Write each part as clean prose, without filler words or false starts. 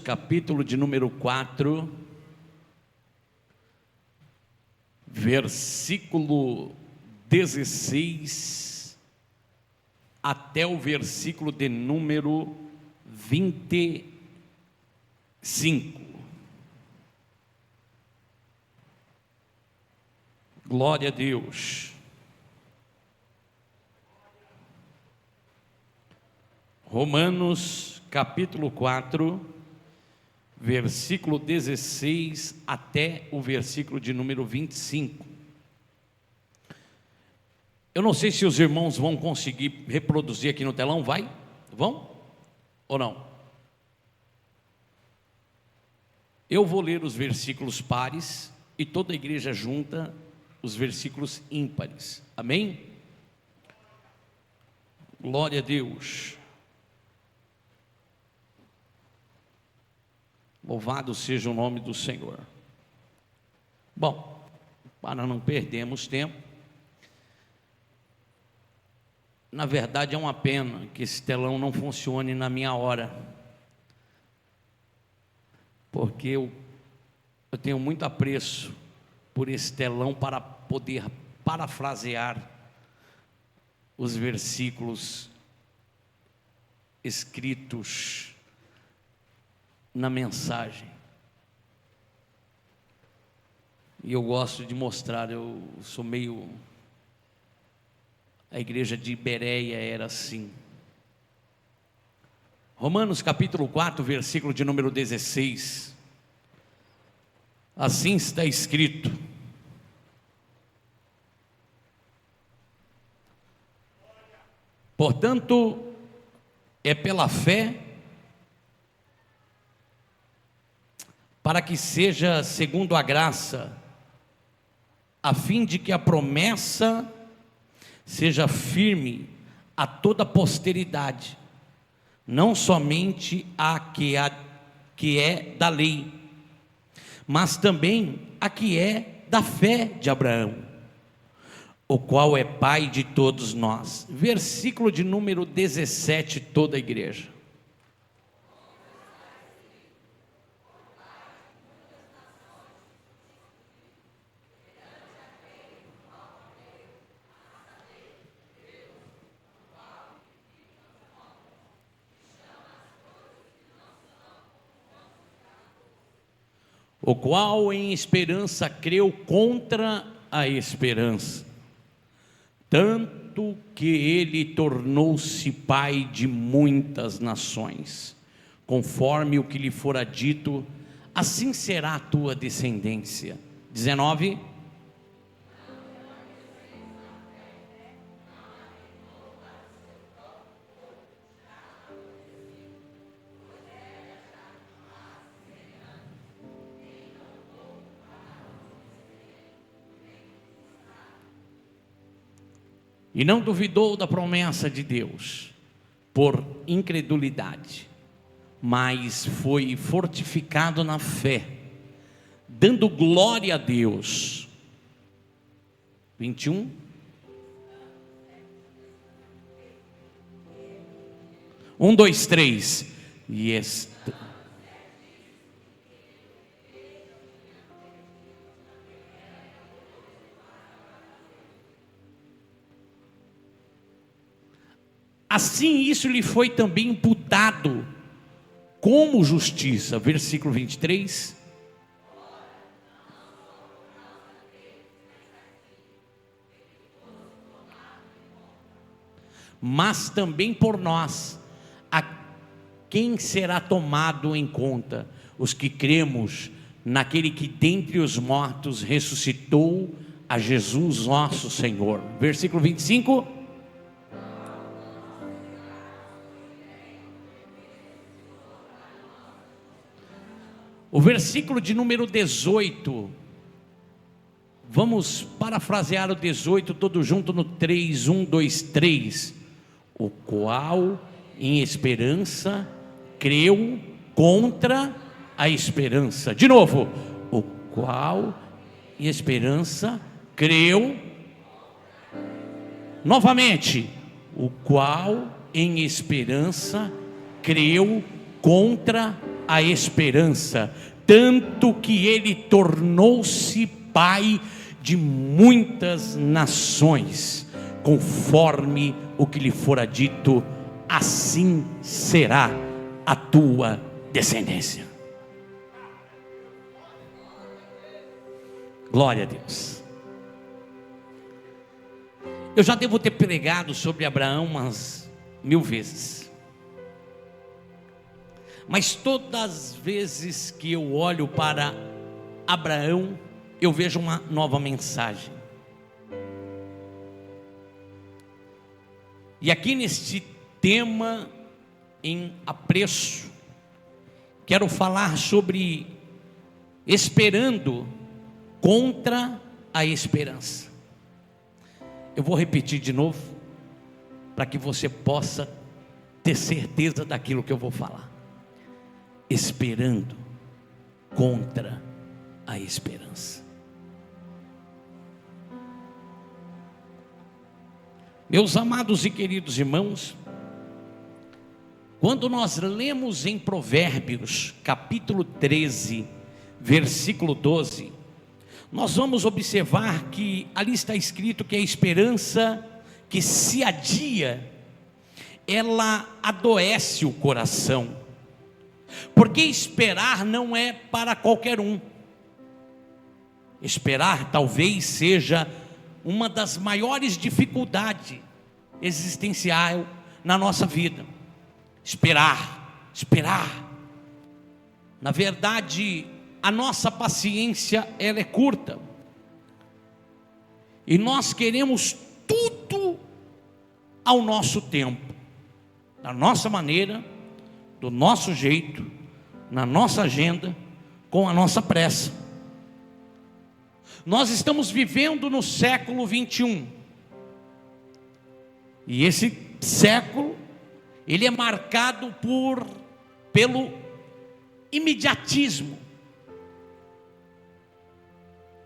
capítulo de número 4, versículo 16 até o versículo de número 25. Glória a Deus. Romanos capítulo 4, versículo 16 até o versículo de número 25. Eu não sei se os irmãos vão conseguir reproduzir aqui no telão, vai? Vão? Ou não? Eu vou ler os versículos pares e toda a igreja junta os versículos ímpares. Amém? Glória a Deus. Louvado seja o nome do Senhor. Bom, para não perdermos tempo, na verdade é uma pena que esse telão não funcione na minha hora, porque eu tenho muito apreço por esse telão para poder parafrasear os versículos escritos na mensagem. E eu gosto de mostrar, eu sou meio... A igreja de Bereia era assim. Romanos capítulo 4, versículo de número 16. Assim está escrito: portanto, é pela fé, para que seja segundo a graça, a fim de que a promessa seja firme a toda a posteridade, não somente a que é da lei, mas também a que é da fé de Abraão, o qual é pai de todos nós. Versículo de número 17, toda a igreja. O qual em esperança creu contra a esperança, tanto que ele tornou-se pai de muitas nações, conforme o que lhe fora dito, assim será a tua descendência. 19. E não duvidou da promessa de Deus por incredulidade, mas foi fortificado na fé, dando glória a Deus. 21. Um, dois, três. Assim isso lhe foi também imputado como justiça. Versículo 23. Mas também por nós, a quem será tomado em conta? Os que cremos naquele que dentre os mortos ressuscitou a Jesus nosso Senhor. Versículo 25. O versículo de número 18, vamos parafrasear o 18 todo junto no 3, 1, 2, 3. O qual em esperança creu contra a esperança. De novo, o qual em esperança creu. Novamente, o qual em esperança creu contra a esperança, tanto que ele tornou-se pai de muitas nações, conforme o que lhe fora dito, assim será a tua descendência. Glória a Deus. Eu já devo ter pregado sobre Abraão umas 1000 vezes, mas todas as vezes que eu olho para Abraão, eu vejo uma nova mensagem. E aqui neste tema em apreço, quero falar sobre esperando contra a esperança. Eu vou repetir de novo, para que você possa ter certeza daquilo que eu vou falar. Esperando contra a esperança. Meus amados e queridos irmãos, quando nós lemos em Provérbios, capítulo 13, versículo 12, nós vamos observar que ali está escrito que a esperança que se adia, ela adoece o coração, porque esperar não é para qualquer um. Esperar talvez seja uma das maiores dificuldades existenciais na nossa vida. Esperar. Na verdade, a nossa paciência, ela é curta, e nós queremos tudo ao nosso tempo, da nossa maneira, do nosso jeito, na nossa agenda, com a nossa pressa. Nós estamos vivendo no século 21, e esse século, ele é marcado pelo imediatismo.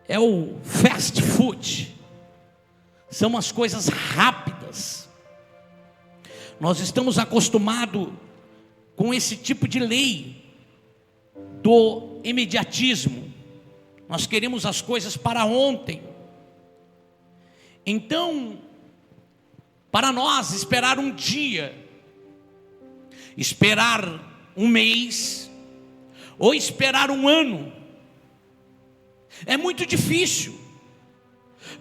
É o fast food, são as coisas rápidas. Nós estamos acostumados com esse tipo de lei do imediatismo. Nós queremos as coisas para ontem. Então, para nós esperar um dia, esperar um mês, ou esperar um ano, é muito difícil,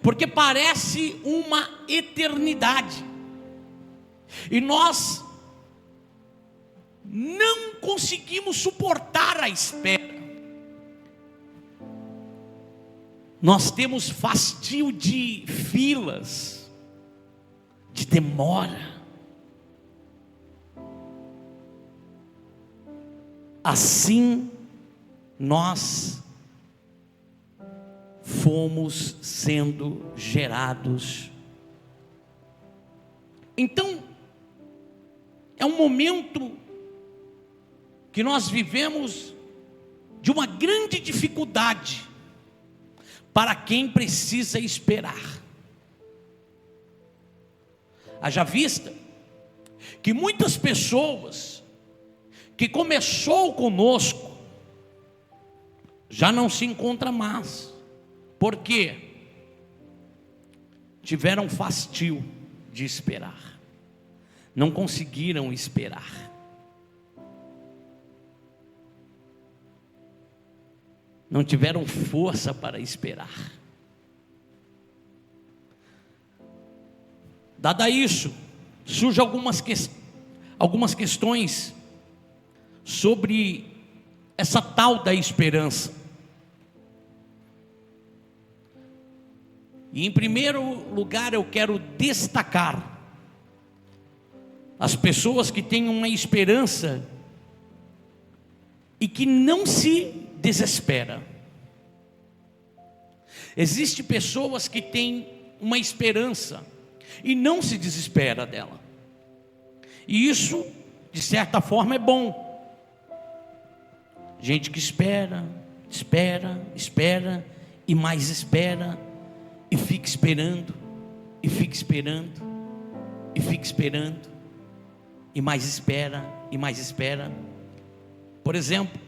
porque parece uma eternidade, e nós não conseguimos suportar a espera. Nós temos fastio de filas, de demora. Assim nós fomos sendo gerados. Então, é um momento que nós vivemos de uma grande dificuldade para quem precisa esperar. Haja vista que muitas pessoas que começou conosco já não se encontra mais. Por quê? Tiveram fastio de esperar, não conseguiram esperar, não tiveram força para esperar. Dada isso, surgem algumas questões sobre essa tal da esperança. E em primeiro lugar eu quero destacar as pessoas que têm uma esperança e que não se desespera. Existem pessoas que têm uma esperança e não se desespera dela, e isso de certa forma é bom. Gente que espera e mais espera, e fica esperando, e fica esperando, e fica esperando, e mais espera, Por exemplo,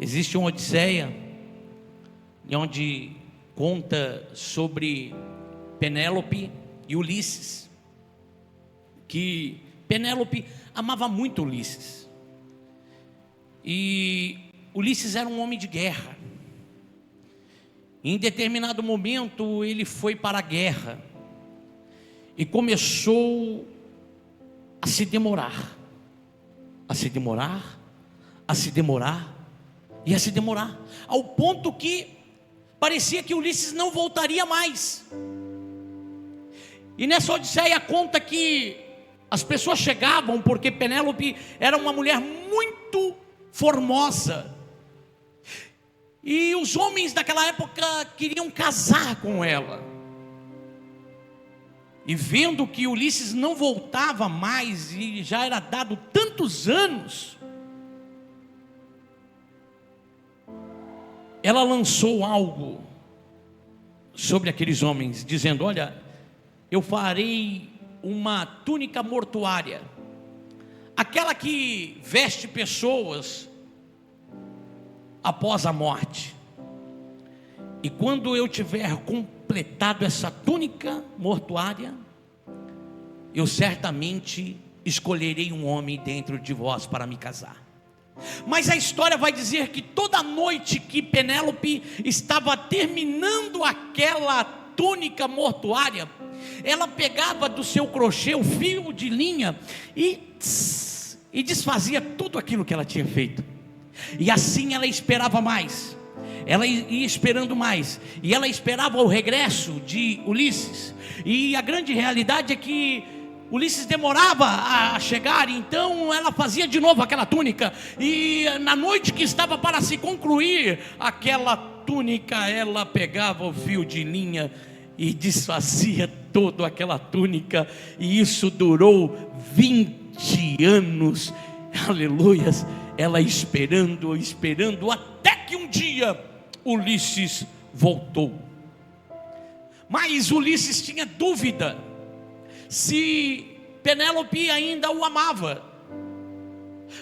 existe uma Odisseia, onde conta sobre Penélope e Ulisses, que Penélope amava muito Ulisses, e Ulisses era um homem de guerra. Em determinado momento ele foi para a guerra e começou a se demorar, a se demorar, a se demorar e a se demorar, ao ponto que parecia que Ulisses não voltaria mais. E nessa Odisseia conta que as pessoas chegavam, porque Penélope era uma mulher muito formosa, e os homens daquela época queriam casar com ela. E vendo que Ulisses não voltava mais, e já era dado tantos anos, ela lançou algo sobre aqueles homens, dizendo: olha, eu farei uma túnica mortuária, aquela que veste pessoas após a morte. E quando eu tiver completado essa túnica mortuária, eu certamente escolherei um homem dentro de vós para me casar. Mas a história vai dizer que toda noite que Penélope estava terminando aquela túnica mortuária, ela pegava do seu crochê o fio de linha e desfazia tudo aquilo que ela tinha feito. E assim ela esperava mais, ela ia esperando mais, e ela esperava o regresso de Ulisses. E a grande realidade é que Ulisses demorava a chegar, então ela fazia de novo aquela túnica, e na noite que estava para se concluir aquela túnica, ela pegava o fio de linha e desfazia toda aquela túnica, e isso durou 20 anos, aleluias, ela esperando, até que um dia Ulisses voltou. Mas Ulisses tinha dúvida se Penélope ainda o amava,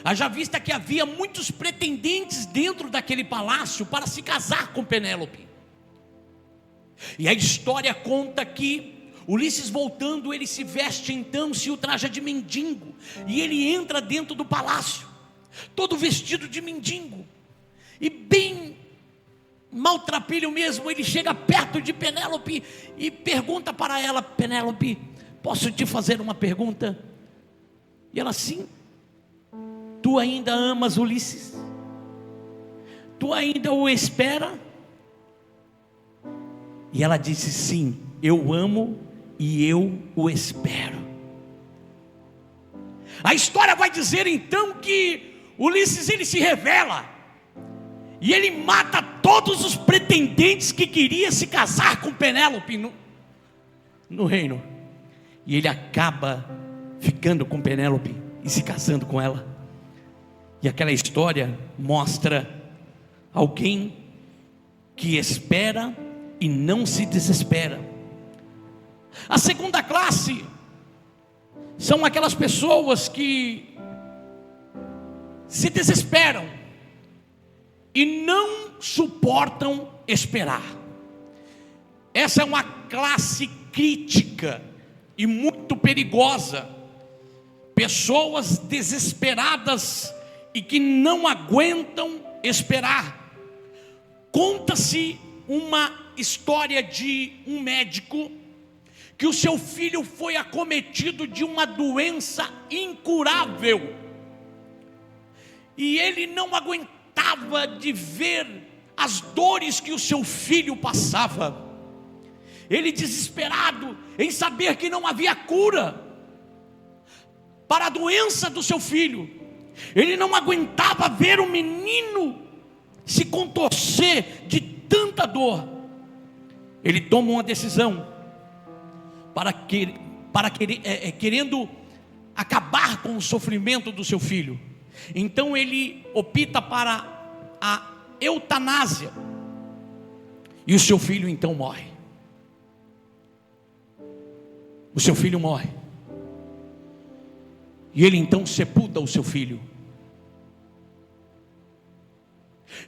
haja vista que havia muitos pretendentes dentro daquele palácio para se casar com Penélope. E a história conta que Ulisses voltando, ele se veste então, se ultraja de mendigo, e ele entra dentro do palácio, todo vestido de mendigo, e bem maltrapilho mesmo, ele chega perto de Penélope e pergunta para ela: Penélope, posso te fazer uma pergunta? E ela: sim. Tu ainda amas Ulisses? Tu ainda o espera? E ela disse: sim, eu amo e eu o espero. A história vai dizer então que Ulisses, ele se revela, e ele mata todos os pretendentes que queriam se casar com Penélope no reino. E ele acaba ficando com Penélope e se casando com ela. E aquela história mostra alguém que espera e não se desespera. A segunda classe são aquelas pessoas que se desesperam e não suportam esperar. Essa é uma classe crítica e muito perigosa. Pessoas desesperadas e que não aguentam esperar. Conta-se uma história de um médico que o seu filho foi acometido de uma doença incurável, e ele não aguentava de ver as dores que o seu filho passava. Ele, desesperado em saber que não havia cura para a doença do seu filho, ele não aguentava ver o menino se contorcer de tanta dor. Ele toma uma decisão querendo acabar com o sofrimento do seu filho. Então ele opta para a eutanásia, e o seu filho então morre. O seu filho morre, e ele então sepulta o seu filho.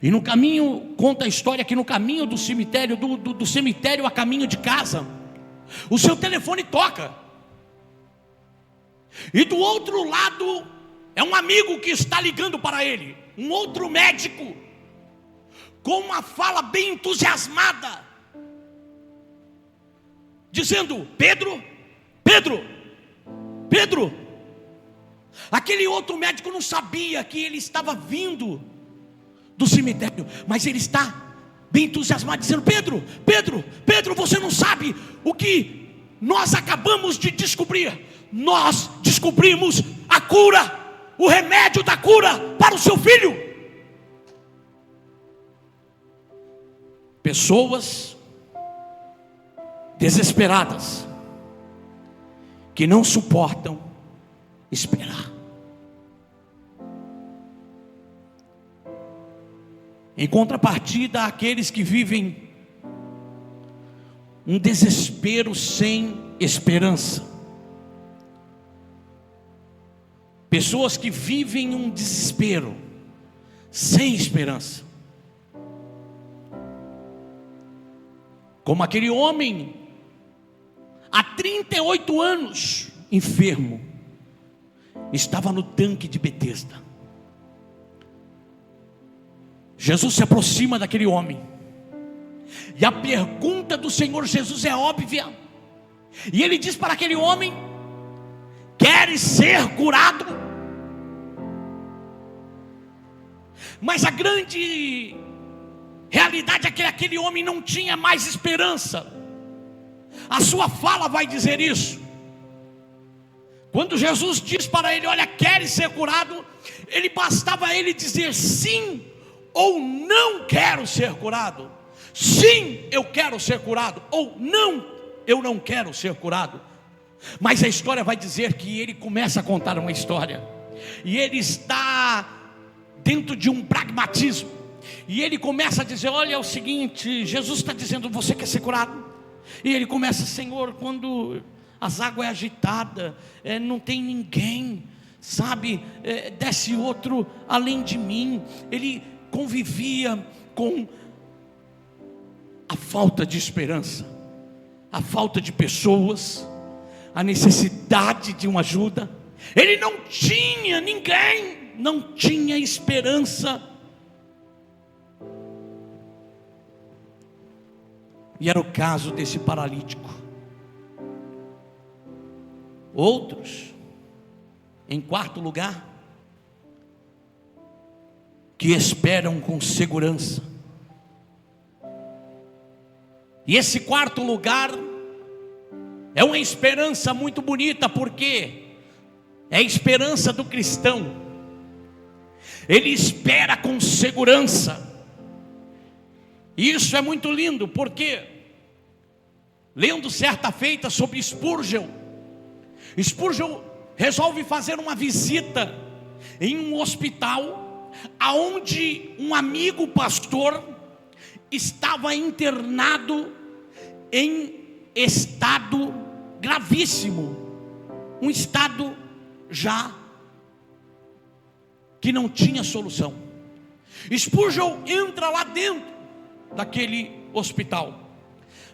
E no caminho, conta a história que no caminho do cemitério, do cemitério a caminho de casa, o seu telefone toca. E do outro lado é um amigo que está ligando para ele, um outro médico, com uma fala bem entusiasmada, dizendo: Pedro, Pedro, Pedro. Aquele outro médico não sabia que ele estava vindo do cemitério, mas ele está bem entusiasmado, dizendo: Pedro, Pedro, Pedro, você não sabe o que nós acabamos de descobrir. Nós descobrimos a cura, o remédio da cura para o seu filho. Pessoas desesperadas, que não suportam esperar. Em contrapartida, aqueles que vivem um desespero sem esperança. Pessoas que vivem um desespero sem esperança. Como aquele homem, há 38 anos, enfermo, estava no tanque de Betesda. Jesus se aproxima daquele homem, e a pergunta do Senhor Jesus é óbvia, e ele diz para aquele homem: queres ser curado? Mas a grande realidade é que aquele homem não tinha mais esperança. A sua fala vai dizer isso. Quando Jesus diz para ele: olha, queres ser curado? Ele bastava ele dizer sim ou não quero ser curado. Sim, eu quero ser curado, ou não, eu não quero ser curado. Mas a história vai dizer que ele começa a contar uma história, e ele está dentro de um pragmatismo, e ele começa a dizer: olha, é o seguinte, Jesus está dizendo: você quer ser curado? E ele começa: Senhor, quando as águas é agitada, não tem ninguém, sabe, desce outro além de mim. Ele convivia com a falta de esperança, a falta de pessoas, a necessidade de uma ajuda. Ele não tinha ninguém, não tinha esperança. E era o caso desse paralítico. Outros, em quarto lugar, que esperam com segurança. E esse quarto lugar é uma esperança muito bonita, porque é a esperança do cristão. Ele espera com segurança. E isso é muito lindo, porque lendo certa feita sobre Spurgeon resolve fazer uma visita em um hospital aonde um amigo pastor estava internado em estado gravíssimo, um estado já que não tinha solução. Spurgeon entra lá dentro daquele hospital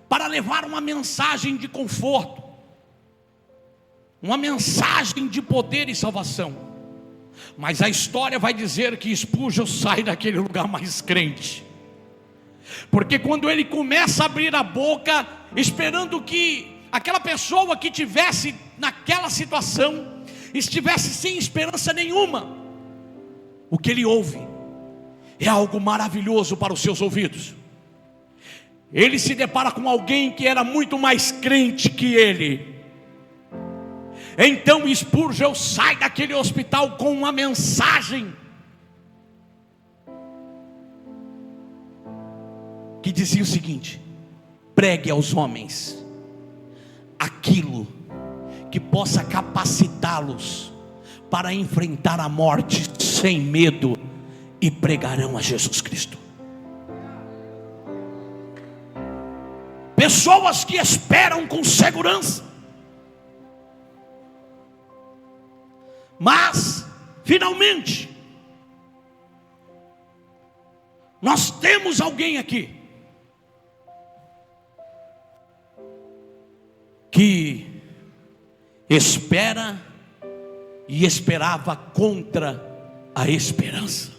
para levar uma mensagem de conforto, uma mensagem de poder e salvação. Mas a história vai dizer que Spurgeon sai daquele lugar mais crente, porque quando ele começa a abrir a boca, esperando que aquela pessoa que tivesse naquela situação estivesse sem esperança nenhuma, o que ele ouve é algo maravilhoso para os seus ouvidos. Ele se depara com alguém que era muito mais crente que ele. Então Spurgeon sai daquele hospital com uma mensagem que dizia o seguinte: pregue aos homens aquilo que possa capacitá-los para enfrentar a morte sem medo, e pregarão a Jesus Cristo. Pessoas que esperam com segurança, mas finalmente Nós temos alguém aqui que espera e esperava contra a esperança.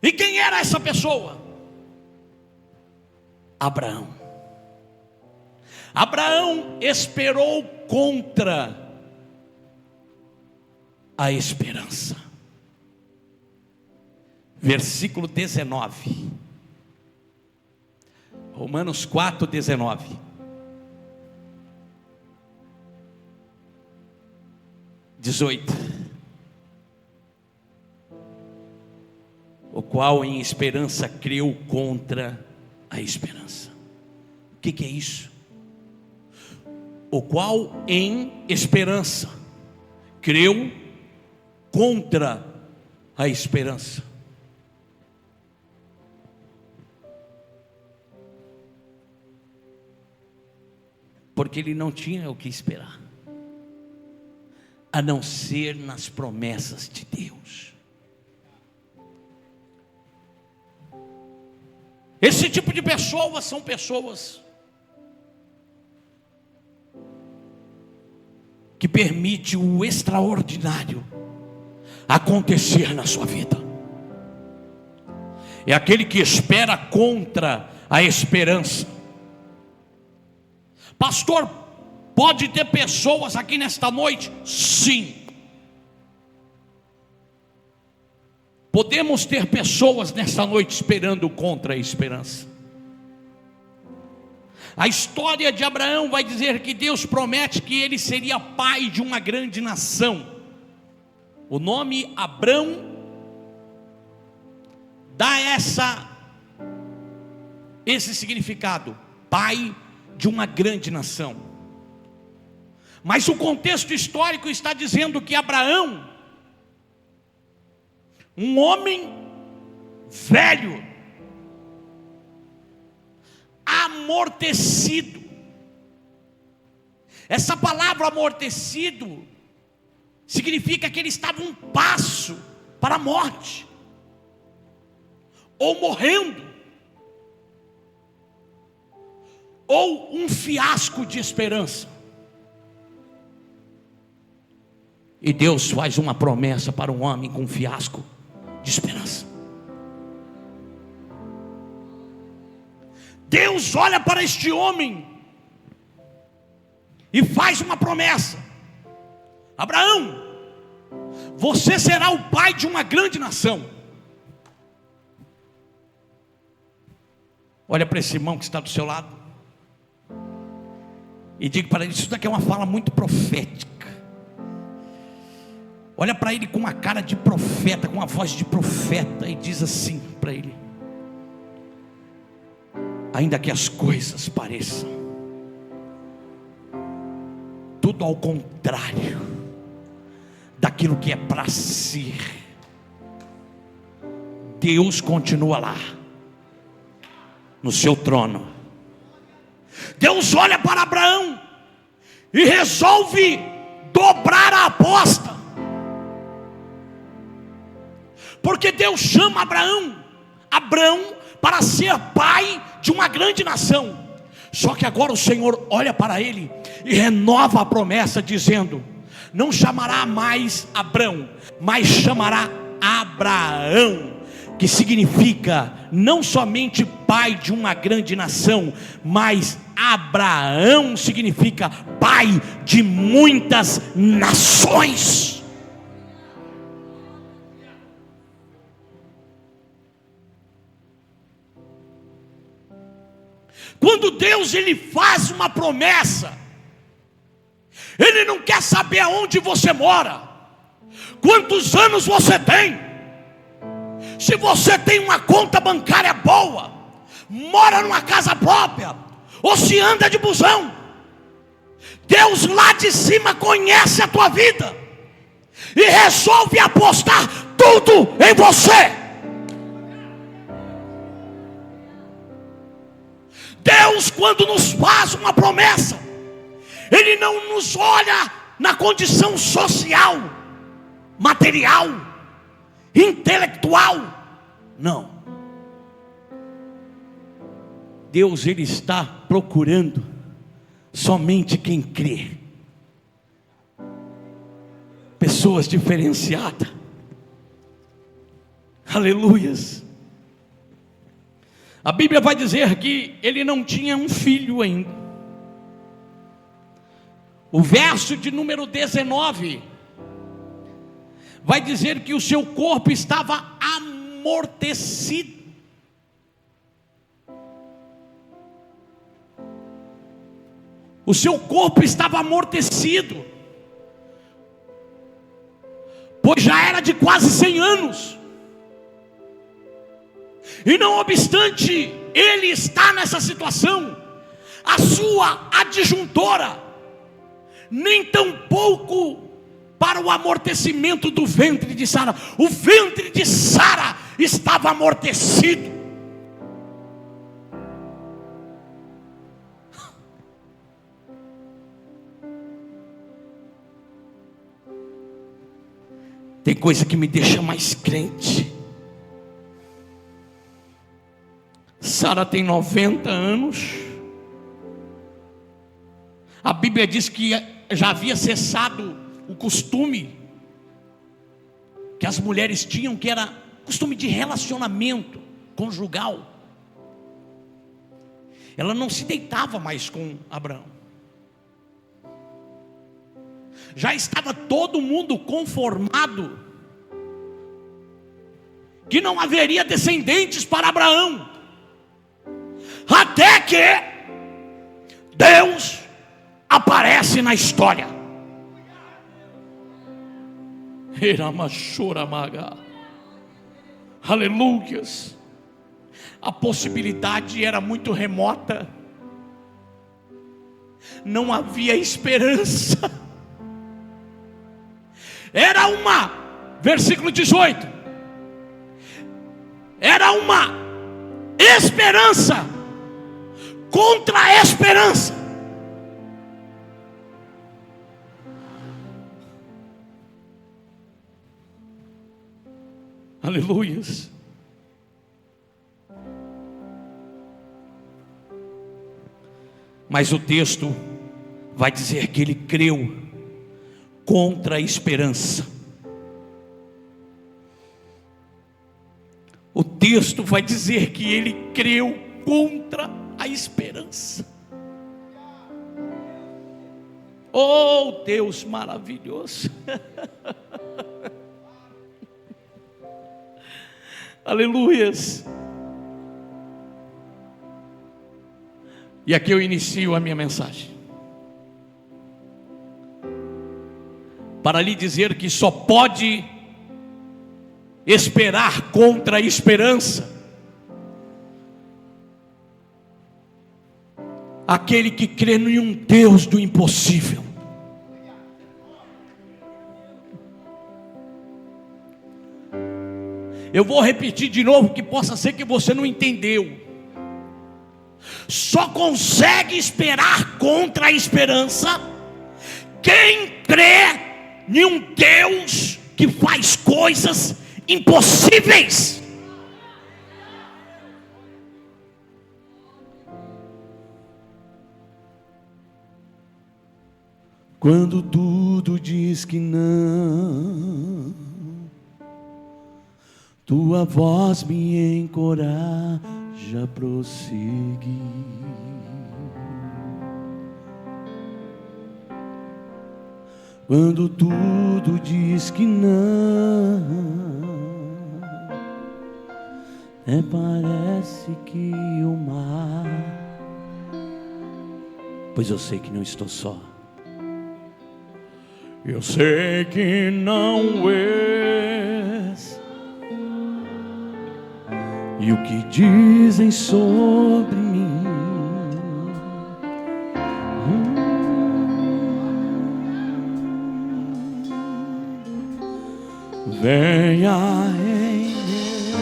E quem era essa pessoa? Abraão. Abraão esperou contra a esperança. Versículo 19. Romanos 4, 19. 18. O qual em esperança creu contra a esperança. O que é isso? O qual em esperança creu contra a esperança. Porque ele não tinha o que esperar, a não ser nas promessas de Deus. Esse tipo de pessoas são pessoas que permite o extraordinário acontecer na sua vida. É aquele que espera contra a esperança. Pastor, pode ter pessoas aqui nesta noite? Sim. Podemos ter pessoas nesta noite esperando contra a esperança. A história de Abraão vai dizer que Deus promete que ele seria pai de uma grande nação. O nome Abrão dá esse significado, pai de uma grande nação. Mas o contexto histórico está dizendo que Abraão, um homem velho, amortecido. Essa palavra amortecido significa que ele estava um passo para a morte, ou morrendo, ou um fiasco de esperança. E Deus faz uma promessa para um homem com um fiasco de esperança. Deus olha para este homem e faz uma promessa: Abraão, você será o pai de uma grande nação. Olha para esse irmão que está do seu lado e diga para ele: isso daqui é uma fala muito profética. Olha para ele com uma cara de profeta, com uma voz de profeta, e diz assim para ele: ainda que as coisas pareçam tudo ao contrário daquilo que é para ser, Deus continua lá no seu trono. Deus olha para Abraão e resolve dobrar a aposta, porque Deus chama Abraão para ser pai de uma grande nação. Só que agora o Senhor olha para ele e renova a promessa, dizendo: não chamará mais Abrão, mas chamará Abraão, que significa não somente pai de uma grande nação, mas Abraão significa pai de muitas nações. Quando Deus ele faz uma promessa, Ele não quer saber aonde você mora, quantos anos você tem, se você tem uma conta bancária boa, mora numa casa própria, ou se anda de busão. Deus lá de cima conhece a tua vida e resolve apostar tudo em você. Deus, quando nos faz uma promessa, Ele não nos olha na condição social, material. intelectual. Não. Deus, Ele está procurando somente quem crê. Pessoas diferenciadas. Aleluias. A Bíblia vai dizer que ele não tinha um filho ainda. O verso de número 19 vai dizer que o seu corpo estava amortecido. O seu corpo estava amortecido, pois já era de quase 100 anos. E não obstante ele estar nessa situação, a sua adjuntora, nem tampouco para o amortecimento do ventre de Sara. O ventre de Sara estava amortecido. Tem coisa que me deixa mais crente. Sara tem 90 anos. A Bíblia diz que já havia cessado o costume que as mulheres tinham, que era costume de relacionamento conjugal. Ela não se deitava mais com Abraão. Já estava todo mundo conformado que não haveria descendentes para Abraão, até que Deus aparece na história. Aleluias. A possibilidade era muito remota, não havia esperança. Era uma, versículo 18, era uma esperança contra a esperança. Aleluias. Mas o texto vai dizer que ele creu contra a esperança. O texto vai dizer que ele creu contra a esperança. Oh, Deus maravilhoso. Aleluias. E aqui eu inicio a minha mensagem para lhe dizer que só pode esperar contra a esperança aquele que crê em um Deus do impossível. Eu vou repetir de novo, que possa ser que você não entendeu. Só consegue esperar contra a esperança quem crê em um Deus que faz coisas impossíveis. Quando tudo diz que não, tua voz me encoraja a prosseguir. Quando tudo diz que não, parece que o mar, pois eu sei que não estou só. Eu sei que não és, e o que dizem sobre mim venha em mim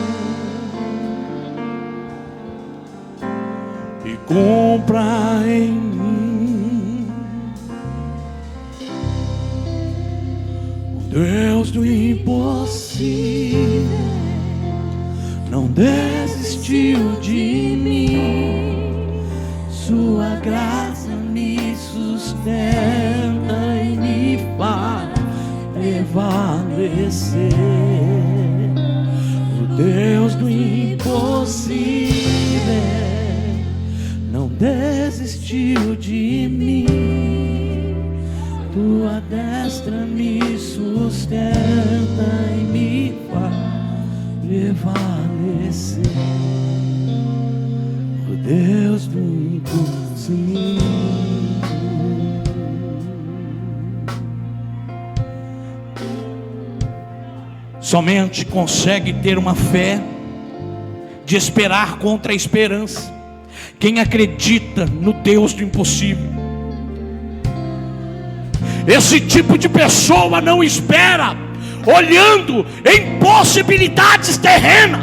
e cumpra em mim. O Deus do impossível desistiu de mim. Sua graça me sustenta e me faz prevalecer. O Deus do impossível não desistiu de mim. Tua destra me sustenta e me faz prevalecer. O Deus do impossível. Somente consegue ter uma fé de esperar contra a esperança quem acredita no Deus do impossível. Esse tipo de pessoa não espera olhando em possibilidades terrenas.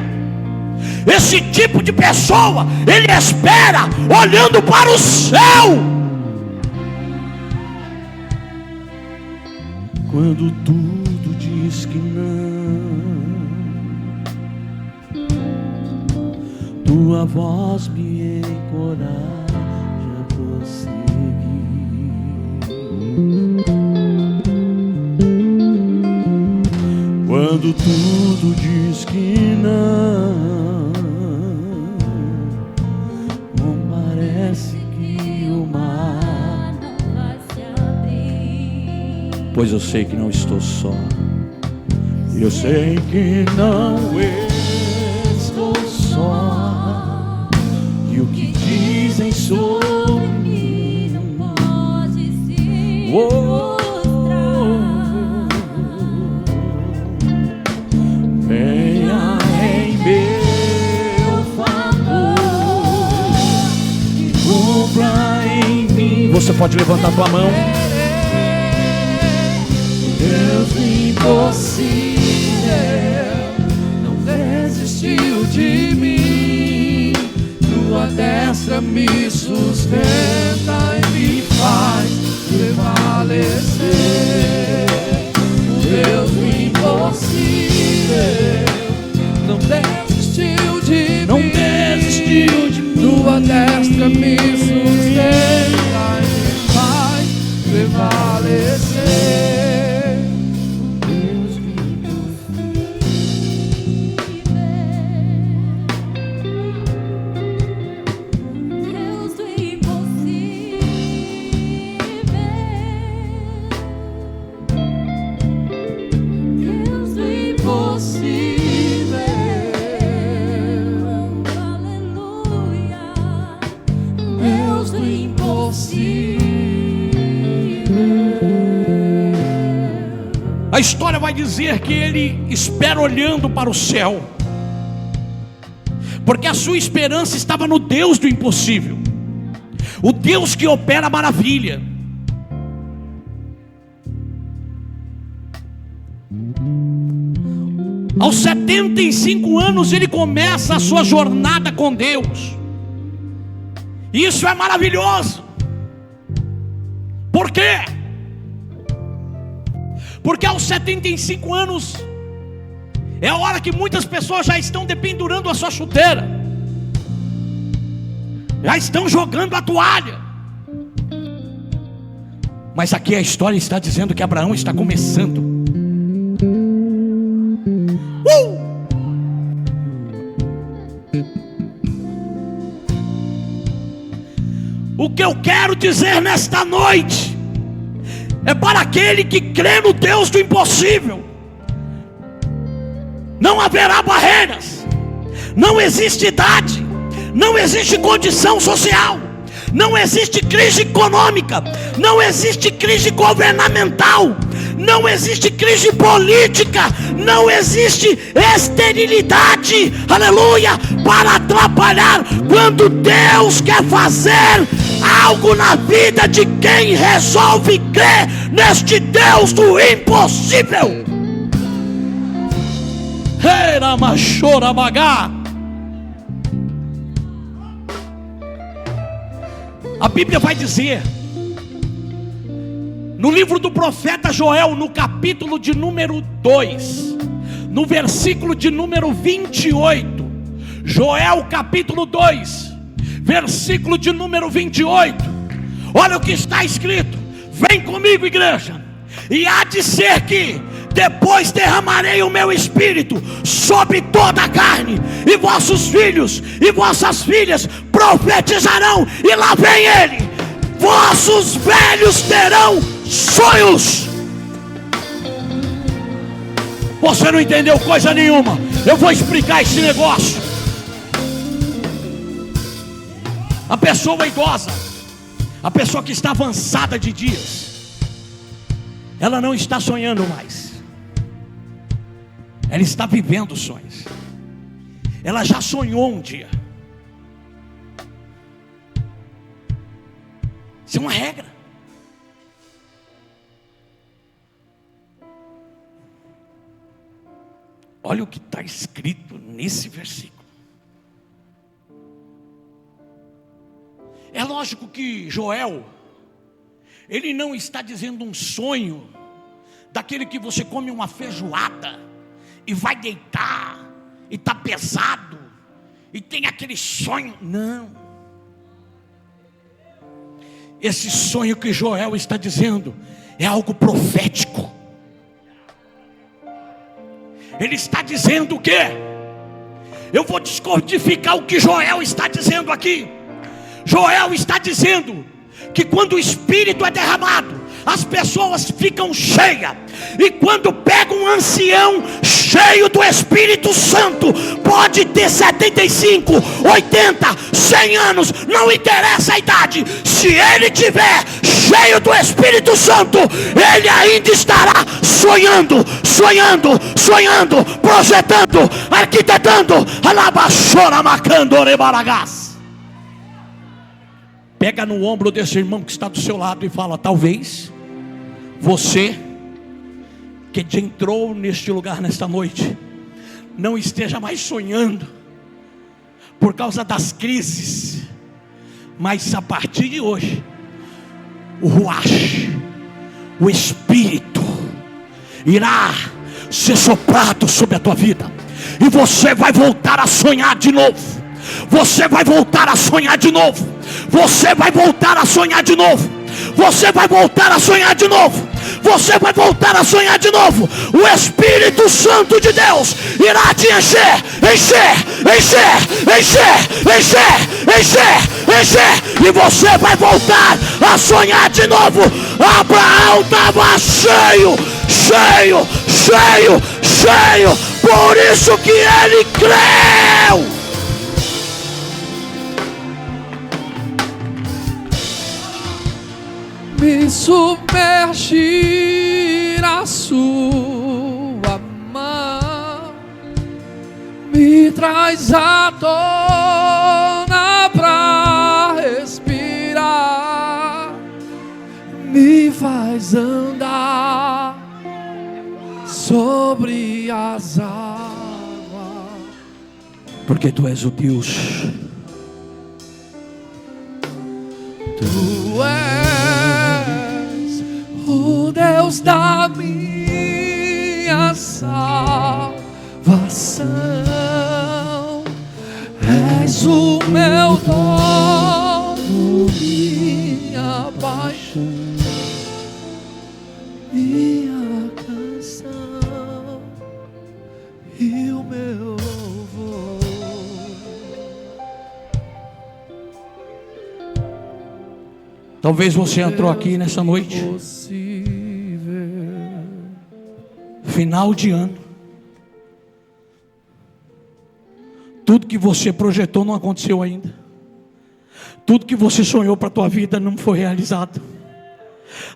Esse tipo de pessoa, ele espera olhando para o céu. Quando tudo diz que não, tua voz me encoraja a prosseguir. Quando tudo diz que não, parece que o mar não vai se abrir. Pois eu sei que não estou só. Eu sei que não estou só. E o que dizem sobre mim não pode se mostrar. Venha em meu favor e cumpra em mim. Você pode levantar a tua mão. Deus do impossível não desistiu de mim. Tua destra me sustenta e me faz prevalecer. O Deus do impossível não desistiu de mim. Não desistiu de mim. Tua destra me sustenta e me faz prevalecer. A história vai dizer que ele espera olhando para o céu, porque a sua esperança estava no Deus do impossível, o Deus que opera a maravilha. Aos 75 anos ele começa a sua jornada com Deus. Isso é maravilhoso. Por quê? Porque aos 75 anos é a hora que muitas pessoas já estão dependurando a sua chuteira, já estão jogando a toalha. Mas aqui a história está dizendo que Abraão está começando. O que eu quero dizer nesta noite é para aquele que crê no Deus do impossível. Não haverá barreiras, não existe idade, não existe condição social, não existe crise econômica, não existe crise governamental, não existe crise política, não existe esterilidade, aleluia, para atrapalhar quando Deus quer fazer algo na vida de quem resolve crer neste Deus do impossível. A Bíblia vai dizer no livro do profeta Joel, no capítulo de número 2, no versículo de número 28, Joel capítulo 2, versículo de número 28. Olha o que está escrito. Vem comigo, igreja. E há de ser que depois derramarei o meu espírito sobre toda a carne, e vossos filhos e vossas filhas profetizarão. E lá vem ele: vossos velhos terão sonhos. Você não entendeu coisa nenhuma. Eu vou explicar esse negócio. A pessoa idosa, a pessoa que está avançada de dias, ela não está sonhando mais. Ela está vivendo sonhos. Ela já sonhou um dia. Isso é uma regra. Olha o que está escrito nesse versículo. É lógico que Joel, ele não está dizendo um sonho daquele que você come uma feijoada e vai deitar e está pesado e tem aquele sonho. Não. Esse sonho que Joel está dizendo é algo profético. Ele está dizendo o quê? Eu vou descodificar o que Joel está dizendo aqui. Joel está dizendo que quando o Espírito é derramado, as pessoas ficam cheias. E quando pega um ancião cheio do Espírito Santo, pode ter 75, 80, 100 anos, não interessa a idade. Se ele tiver cheio do Espírito Santo, ele ainda estará sonhando, sonhando, sonhando, projetando, arquitetando. Alabachora macando orebaragás. Pega no ombro desse irmão que está do seu lado e fala: talvez você que entrou neste lugar nesta noite não esteja mais sonhando por causa das crises, mas a partir de hoje o ruach, o Espírito irá ser soprado sobre a tua vida, e você vai voltar a sonhar de novo. Você vai voltar a sonhar de novo. Você vai voltar a sonhar de novo. Você vai voltar a sonhar de novo. Você vai voltar a sonhar de novo. O Espírito Santo de Deus irá te encher, encher, encher, encher, encher, encher, encher, e você vai voltar a sonhar de novo. Abraão estava cheio, cheio, cheio, cheio. Por isso que ele creu. Me submerge na sua mão, me traz à tona pra respirar, me faz andar sobre as águas, porque tu és o Deus. Tu és o Deus da minha salvação, és o meu dono, minha paixão, minha canção e o meu louvor. Talvez você entrou aqui nessa noite, final de ano, tudo que você projetou não aconteceu ainda, tudo que você sonhou para a tua vida não foi realizado,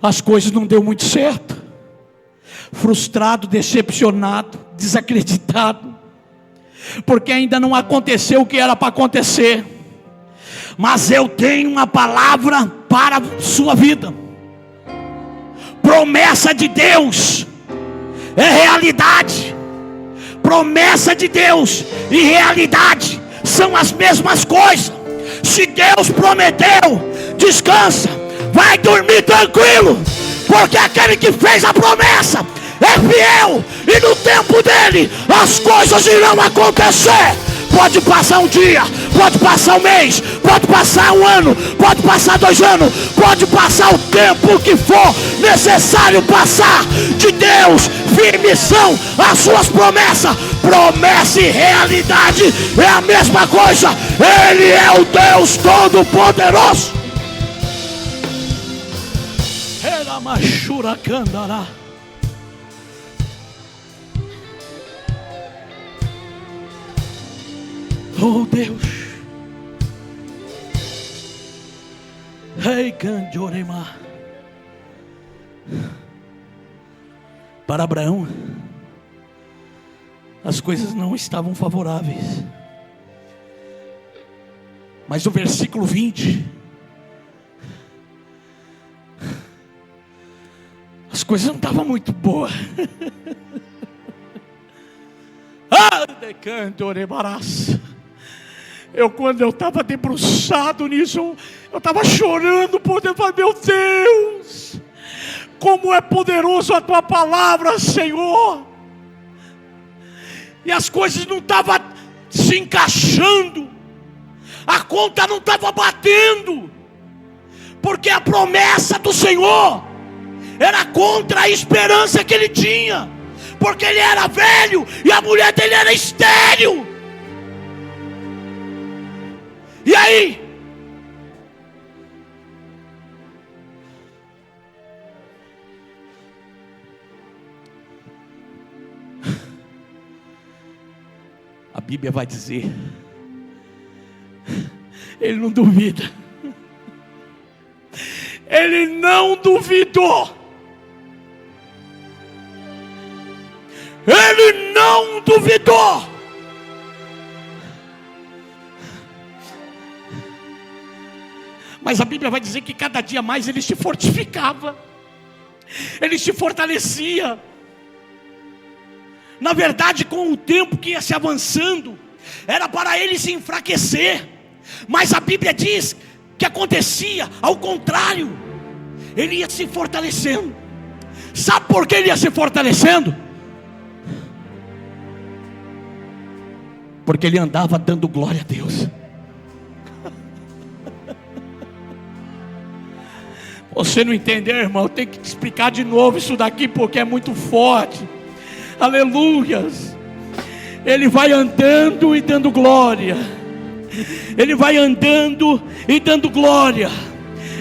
as coisas não deu muito certo, frustrado, decepcionado, desacreditado, porque ainda não aconteceu o que era para acontecer. Mas eu tenho uma palavra para a sua vida. Promessa de Deus é realidade. Promessa de Deus e realidade são as mesmas coisas. Se Deus prometeu, descansa, vai dormir tranquilo, porque aquele que fez a promessa é fiel, e no tempo dele as coisas irão acontecer. Pode passar um dia, pode passar um mês, pode passar um ano, pode passar 2 anos, pode passar o tempo que for necessário passar. De Deus, firmes são as suas promessas. Promessa e realidade é a mesma coisa. Ele é o Deus Todo-Poderoso. Era machura candará. Oh Deus, Rei Candiorema. Para Abraão, as coisas não estavam favoráveis, mas o versículo 20, as coisas não estavam muito boas. Ah, de Candioremaras. Quando eu estava debruçado nisso, eu estava chorando por Deus. Meu Deus, como é poderoso a tua palavra, Senhor. E as coisas não estavam se encaixando, a conta não estava batendo, porque a promessa do Senhor era contra a esperança que ele tinha, porque ele era velho e a mulher dele era estéril. E aí? A Bíblia vai dizer, ele não duvida, ele não duvidou, ele não duvidou. Mas a Bíblia vai dizer que cada dia mais ele se fortificava, ele se fortalecia. Na verdade, com o tempo que ia se avançando, era para ele se enfraquecer. Mas a Bíblia diz que acontecia ao contrário, ele ia se fortalecendo. Sabe por que ele ia se fortalecendo? Porque ele andava dando glória a Deus. Você não entendeu, irmão? Eu tenho que te explicar de novo isso daqui, porque é muito forte. Aleluias. Ele vai andando e dando glória. Ele vai andando e dando glória.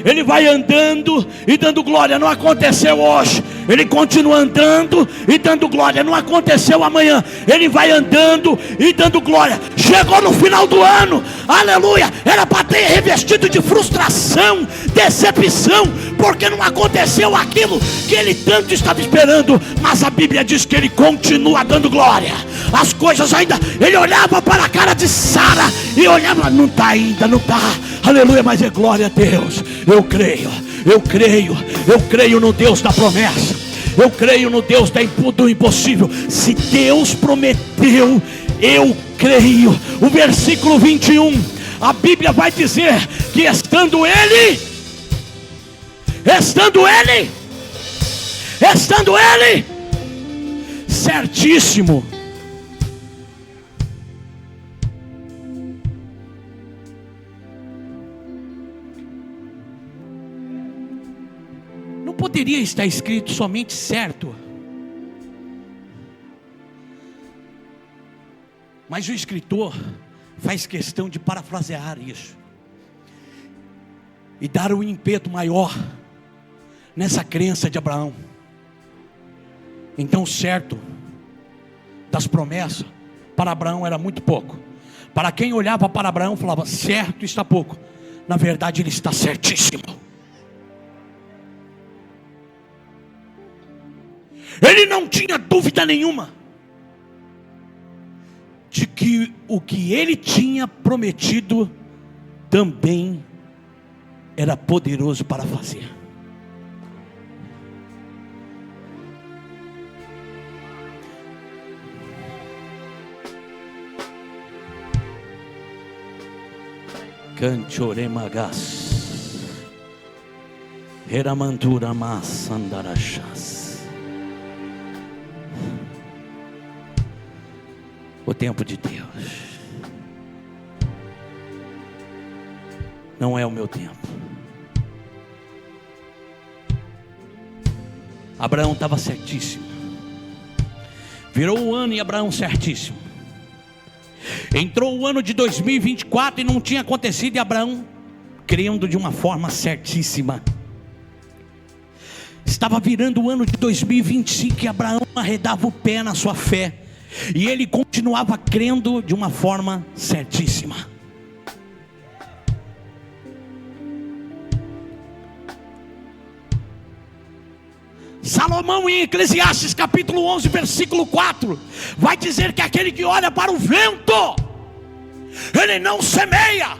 Ele vai andando e dando glória. Não aconteceu hoje, ele continua andando e dando glória. Não aconteceu amanhã, ele vai andando e dando glória. Chegou no final do ano, aleluia, era para ter revestido de frustração, decepção, porque não aconteceu aquilo que ele tanto estava esperando. Mas a Bíblia diz que ele continua dando glória. As coisas ainda, ele olhava para a cara de Sara e olhava, não está ainda, não está, aleluia, mas é glória a Deus. Eu creio no Deus da promessa. Eu creio no Deus do impossível. Se Deus prometeu, eu creio. O versículo 21, a Bíblia vai dizer que estando ele certíssimo, poderia estar escrito somente certo, mas o escritor faz questão de parafrasear isso e dar um ímpeto maior nessa crença de Abraão. Então, certo das promessas para Abraão era muito pouco. Para quem olhava para Abraão falava, certo está pouco. Na verdade ele está certíssimo. Ele não tinha dúvida nenhuma de que o que ele tinha prometido também era poderoso para fazer. Canchoremagas Heramantura Massandarachas. O tempo de Deus. não é o meu tempo. Abraão estava certíssimo. Virou o ano e Abraão certíssimo. Entrou o ano de 2024 e não tinha acontecido, e Abraão crendo de uma forma certíssima. Estava virando o ano de 2025 e Abraão arredava o pé na sua fé, e ele continuava crendo de uma forma certíssima. Salomão, em Eclesiastes capítulo 11 versículo 4, vai dizer que aquele que olha para o vento, ele não semeia.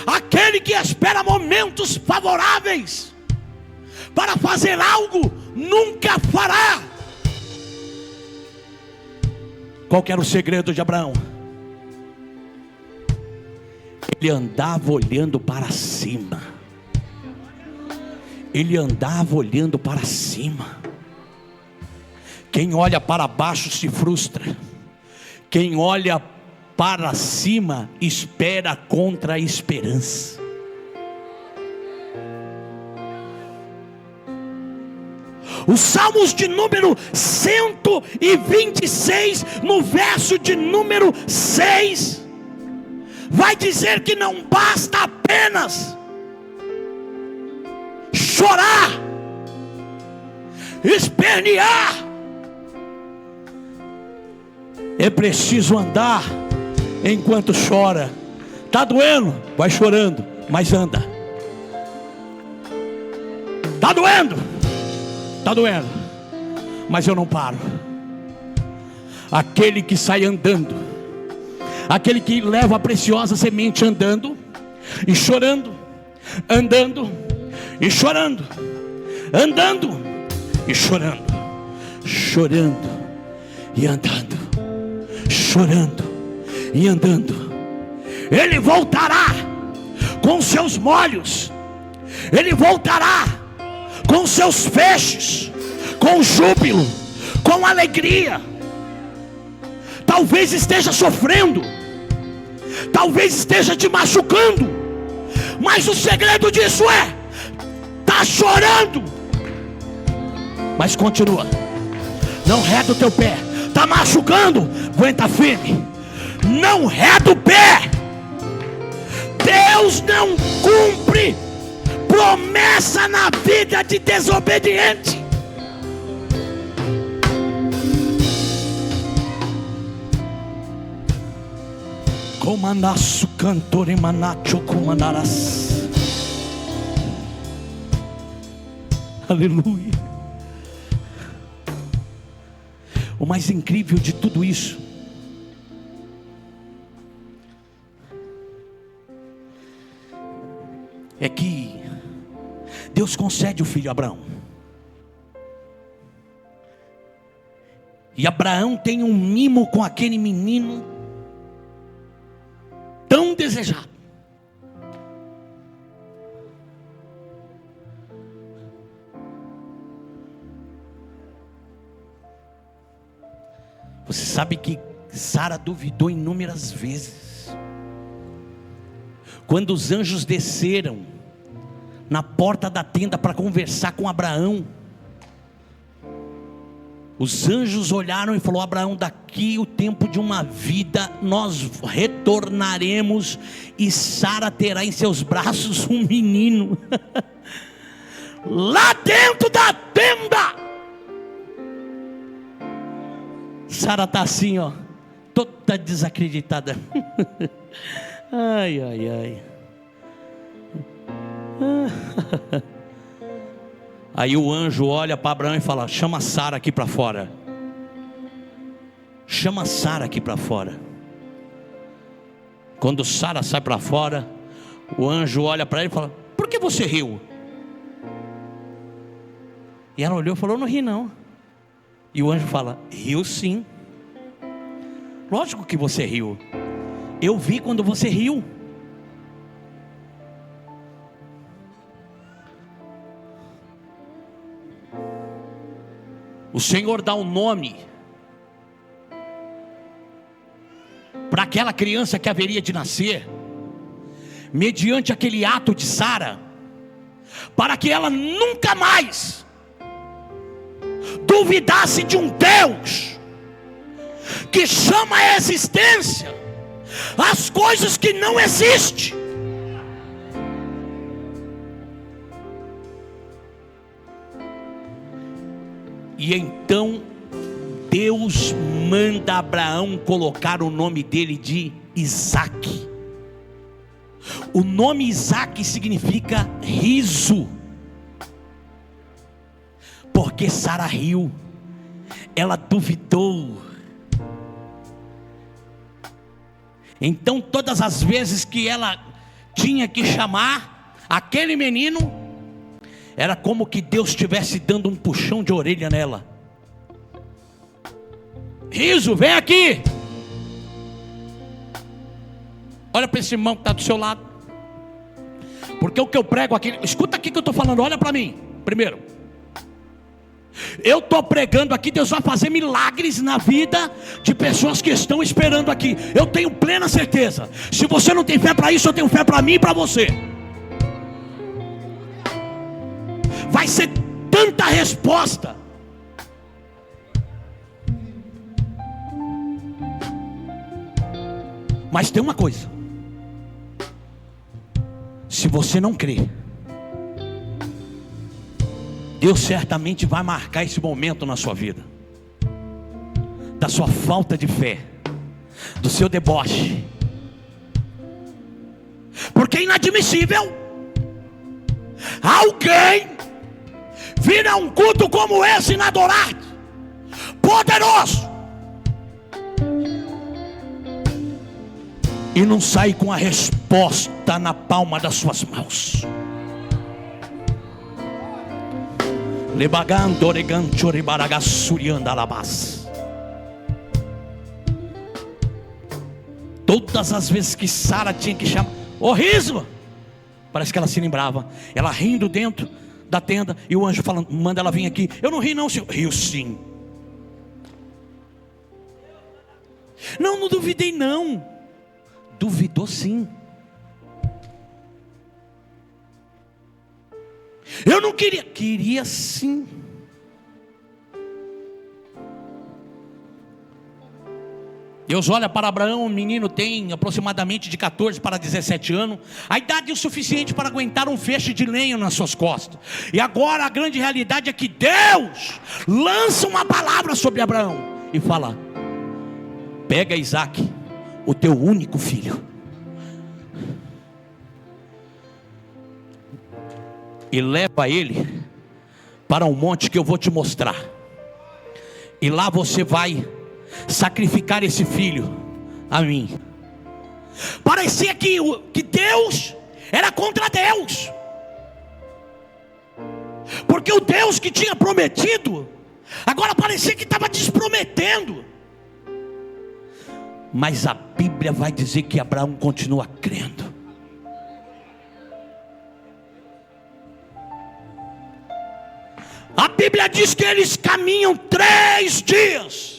Aquele que espera momentos favoráveis para fazer algo, nunca fará. Qual que era o segredo de Abraão? Ele andava olhando para cima. Ele andava olhando para cima. Quem olha para baixo se frustra. Quem olha para cima espera contra a esperança. Os Salmos de número 126, no verso de número 6, vai dizer que não basta apenas chorar, espernear, é preciso andar enquanto chora. Está doendo? Vai chorando, mas anda. Está doendo? Está doendo, mas eu não paro. Aquele que sai andando, aquele que leva a preciosa semente andando e chorando, andando e chorando, andando e chorando, chorando e andando, chorando e andando. Ele voltará com seus molhos, ele voltará com seus feixes, com júbilo, com alegria. Talvez esteja sofrendo, talvez esteja te machucando, mas o segredo disso está chorando, mas continua, não reda o teu pé. Está machucando, aguenta firme, não reda o pé. Deus não cumpre promessa na vida de desobediente. Comanaço cantor e manacho comandarás. Aleluia. O mais incrível de tudo isso é que Deus concede o filho a Abraão. E Abraão tem um mimo com aquele menino tão desejado. Você sabe que Sara duvidou inúmeras vezes. Quando os anjos desceram na porta da tenda para conversar com Abraão, os anjos olharam e falaram: Abraão, daqui o tempo de uma vida nós retornaremos e Sara terá em seus braços um menino. Lá dentro da tenda, Sara está assim, ó, toda desacreditada. Ai, ai, ai. Aí o anjo olha para Abraão e fala: chama Sara aqui para fora. Chama Sara aqui para fora. Quando Sara sai para fora, o anjo olha para ele e fala: por que você riu? E ela olhou e falou: não ri não. E o anjo fala: riu sim. Lógico que você riu. Eu vi quando você riu. O Senhor dá um nome para aquela criança que haveria de nascer. mediante aquele ato de Sara, para que ela nunca mais duvidasse de um Deus que chama à existência as coisas que não existem. E então Deus manda Abraão colocar o nome dele de Isaque. O nome Isaque significa riso, porque Sara riu, ela duvidou. Então todas as vezes que ela tinha que chamar aquele menino, era como que Deus estivesse dando um puxão de orelha nela. Riso, vem aqui. Olha para esse irmão que está do seu lado, porque o que eu prego aqui, escuta aqui que eu estou falando, olha para mim. Primeiro, eu estou pregando aqui, Deus vai fazer milagres na vida de pessoas que estão esperando aqui. Eu tenho plena certeza. Se você não tem fé para isso, eu tenho fé para mim e para você. Vai ser tanta resposta. Mas tem uma coisa: se você não crer, Deus certamente vai marcar esse momento na sua vida, da sua falta de fé, do seu deboche. Porque é inadmissível alguém vir a um culto como esse e adorar poderoso e não sair com a resposta na palma das suas mãos. Todas as vezes que Sara tinha que chamar, ô riso, parece que ela se lembrava, ela rindo dentro da tenda, e o anjo falando, manda ela vir aqui. Eu não ri não, senhor. Riu sim. Não, não duvidei não. Duvidou sim. Eu não queria. Queria sim. Deus olha para Abraão, o menino tem aproximadamente de 14 para 17 anos, a idade o suficiente para aguentar um feixe de lenha nas suas costas. E agora a grande realidade é que Deus lança uma palavra sobre Abraão e fala: pega Isaque, o teu único filho, e leva ele para um monte que eu vou te mostrar, e lá você vai sacrificar esse filho a mim. Parecia que Deus era contra Deus, porque o Deus que tinha prometido agora parecia que estava desprometendo. Mas a Bíblia vai dizer que Abraão continua crendo. A Bíblia diz que eles caminham 3 dias.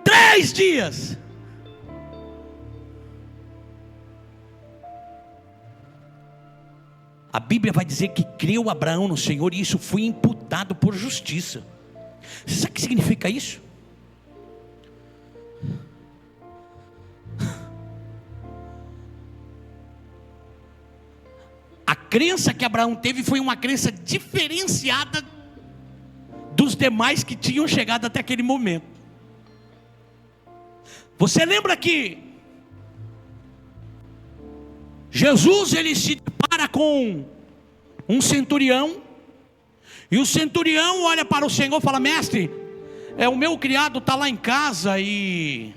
3 dias. A Bíblia vai dizer que creu Abraão no Senhor e isso foi imputado por justiça. Você sabe o que significa isso? A crença que Abraão teve foi uma crença diferenciada dos demais que tinham chegado até aquele momento. Você lembra que Jesus ele se depara com um centurião, e o centurião olha para o Senhor e fala: mestre, o meu criado está lá em casa e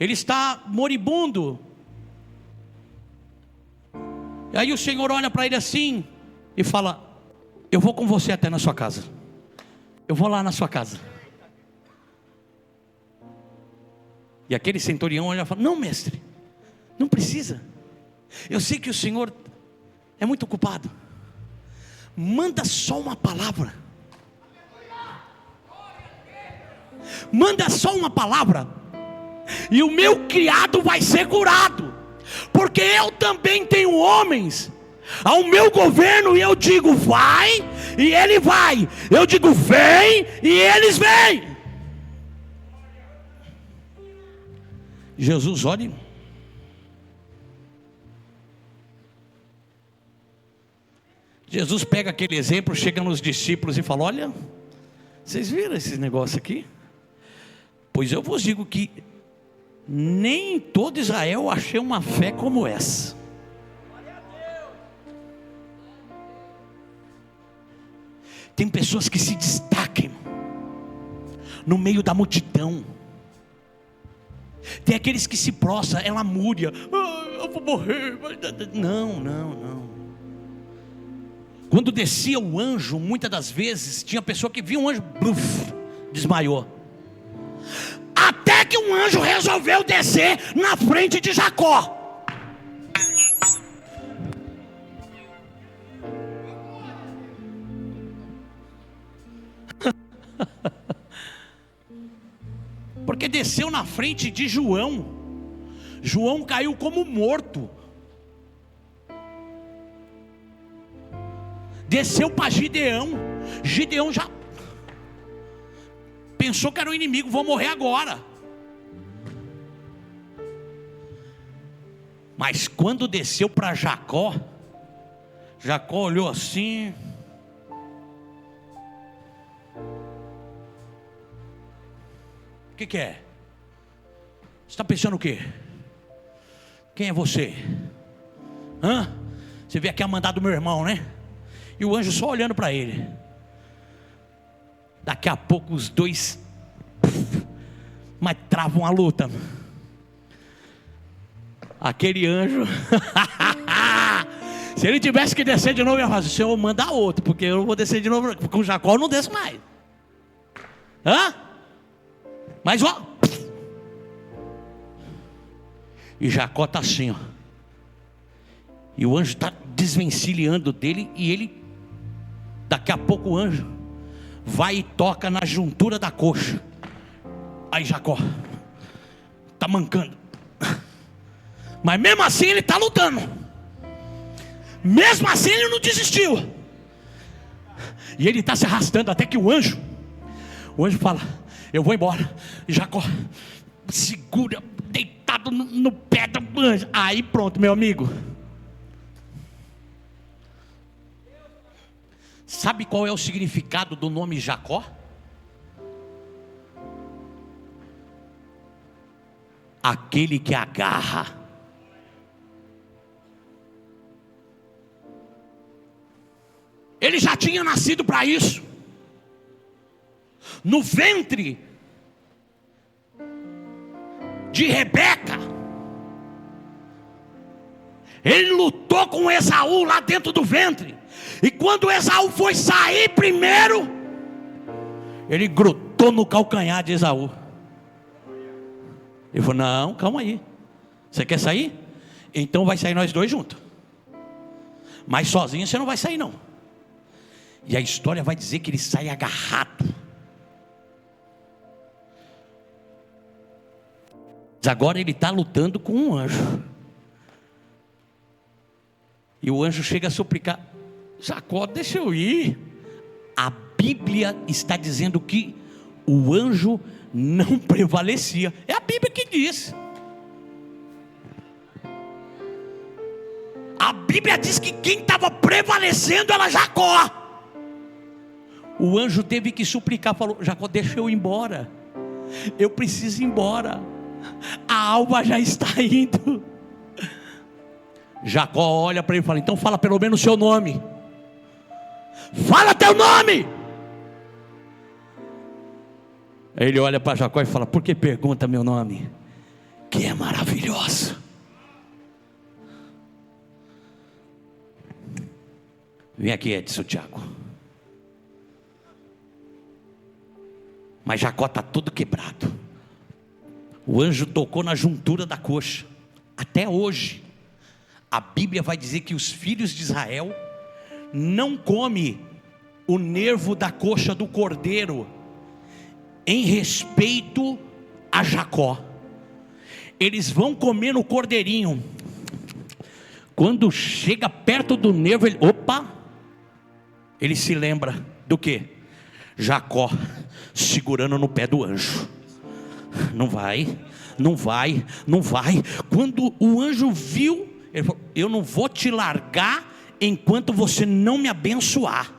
ele está moribundo. E aí o Senhor olha para ele assim e fala: eu vou com você até na sua casa, eu vou lá na sua casa. E aquele centurião olha e fala: não, mestre, não precisa, eu sei que o Senhor é muito ocupado, manda só uma palavra, manda só uma palavra, e o meu criado vai ser curado, porque eu também tenho homens ao meu governo, e eu digo vai, e ele vai, eu digo vem, e eles vêm. Jesus, olhe, Jesus pega aquele exemplo, chega nos discípulos e fala: olha, vocês viram esse negócio aqui? Pois eu vos digo que nem em todo Israel achei uma fé como essa. Tem pessoas que se destacam no meio da multidão. Tem aqueles que se prostram, é lamúria, eu vou morrer. Não. Quando descia o anjo, muitas das vezes tinha pessoa que via um anjo, desmaiou. Até que um anjo resolveu descer na frente de Jacó. Porque desceu na frente de João. João caiu como morto. Desceu para Gideão. Gideão já pensou que era o inimigo, vou morrer agora. Mas quando desceu para Jacó, Jacó olhou assim. O que é? Você está pensando o quê? Quem é você? Você veio aqui a mandar do meu irmão, né? E o anjo só olhando para ele. Daqui a pouco os dois mas travam a luta. Aquele anjo se ele tivesse que descer de novo, eu ia falar: Senhor, manda outro, porque eu não vou descer de novo. Com Jacó eu não desço mais. Mas ó, e Jacó está assim, ó. E o anjo está desvencilhando dele. E ele, daqui a pouco o anjo vai e toca na juntura da coxa. Aí Jacó está mancando. Mas mesmo assim ele está lutando. Mesmo assim ele não desistiu. E ele está se arrastando até que o anjo fala: eu vou embora. E Jacó segura, deitado no pé do anjo. Aí pronto, meu amigo. Sabe qual é o significado do nome Jacó? Aquele que agarra. Ele já tinha nascido para isso. No ventre de Rebeca, ele lutou com Esaú lá dentro do ventre. E quando Esaú foi sair primeiro, ele grudou no calcanhar de Esaú. Ele falou: não, calma aí, você quer sair? Então vai sair nós dois juntos. Mas sozinho você não vai sair não. E a história vai dizer que ele sai agarrado. Mas agora ele está lutando com um anjo. E o anjo chega a suplicar: Jacó, deixa eu ir. A Bíblia está dizendo que o anjo não prevalecia. É a Bíblia que diz. A Bíblia diz que quem estava prevalecendo era Jacó. O anjo teve que suplicar, falou: Jacó, deixa eu ir embora. Eu preciso ir embora. A alma já está indo. Jacó olha para ele e fala: então fala pelo menos o seu nome. Fala teu nome. Aí ele olha para Jacó e fala: por que pergunta meu nome? Que é maravilhoso. Vem aqui, Edson, Tiago. Mas Jacó está todo quebrado. O anjo tocou na juntura da coxa. Até hoje a Bíblia vai dizer que os filhos de Israel não comem o nervo da coxa do cordeiro, em respeito a Jacó. Eles vão comer no cordeirinho. Quando chega perto do nervo, ele se lembra do quê? Jacó segurando no pé do anjo. Não vai, não vai, não vai. Quando o anjo viu, ele falou: eu não vou te largar enquanto você não me abençoar.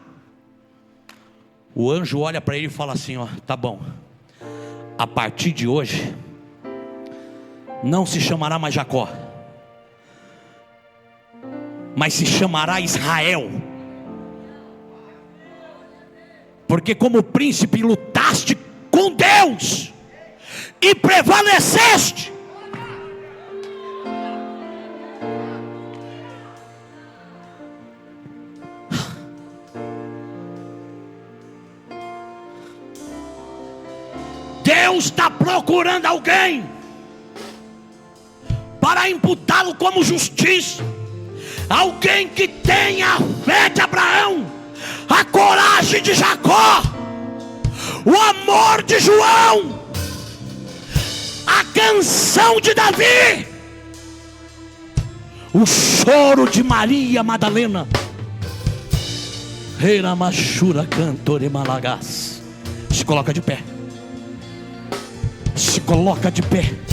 O anjo olha para ele e fala assim: ó, tá bom, a partir de hoje não se chamará mais Jacó, mas se chamará Israel, porque como príncipe lutaste com Deus e prevaleceste. Deus está procurando alguém para imputá-lo como justiça. Alguém que tenha a fé de Abraão, a coragem de Jacó, o amor de João, a canção de Davi, o choro de Maria Madalena. Reiramachura cantore malagás. Se coloca de pé. Se coloca de pé.